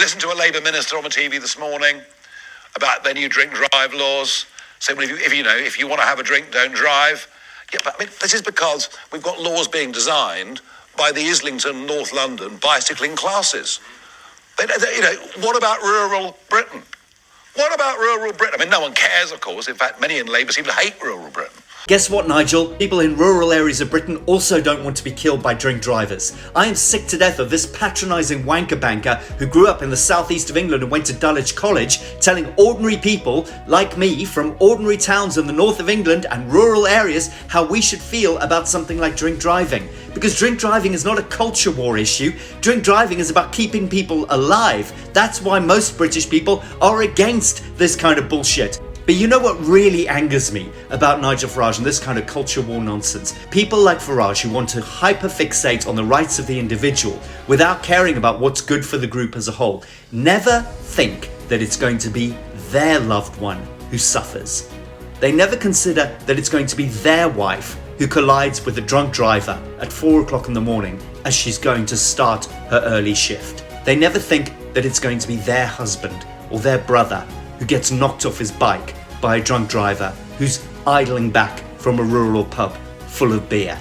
listened to a Labour minister on the TV this morning about their new drink drive laws. Saying, well, if you want to have a drink, don't drive. Yeah, but I mean, this is because we've got laws being designed by the Islington, North London bicycling classes. What about rural Britain? What about rural Britain? I mean, no one cares, of course. In fact, many in Labour seem to hate rural Britain. Guess what, Nigel? People in rural areas of Britain also don't want to be killed by drink drivers. I am sick to death of this patronising wanker banker who grew up in the southeast of England and went to Dulwich College telling ordinary people like me from ordinary towns in the north of England and rural areas how we should feel about something like drink driving. Because drink driving is not a culture war issue. Drink driving is about keeping people alive. That's why most British people are against this kind of bullshit. But you know what really angers me about Nigel Farage and this kind of culture war nonsense? People like Farage who want to hyperfixate on the rights of the individual without caring about what's good for the group as a whole. Never think that it's going to be their loved one who suffers. They never consider that it's going to be their wife who collides with a drunk driver at 4 o'clock in the morning as she's going to start her early shift. They never think that it's going to be their husband or their brother who gets knocked off his bike by a drunk driver who's idling back from a rural pub full of beer.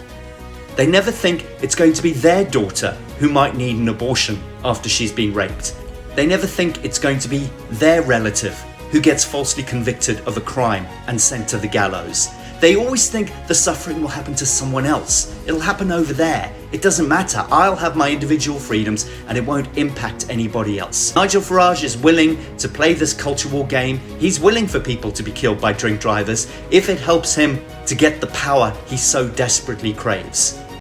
They never think it's going to be their daughter who might need an abortion after she's been raped. They never think it's going to be their relative who gets falsely convicted of a crime and sent to the gallows. They always think the suffering will happen to someone else. It'll happen over there. It doesn't matter. I'll have my individual freedoms and it won't impact anybody else. Nigel Farage is willing to play this culture war game. He's willing for people to be killed by drink drivers if it helps him to get the power he so desperately craves.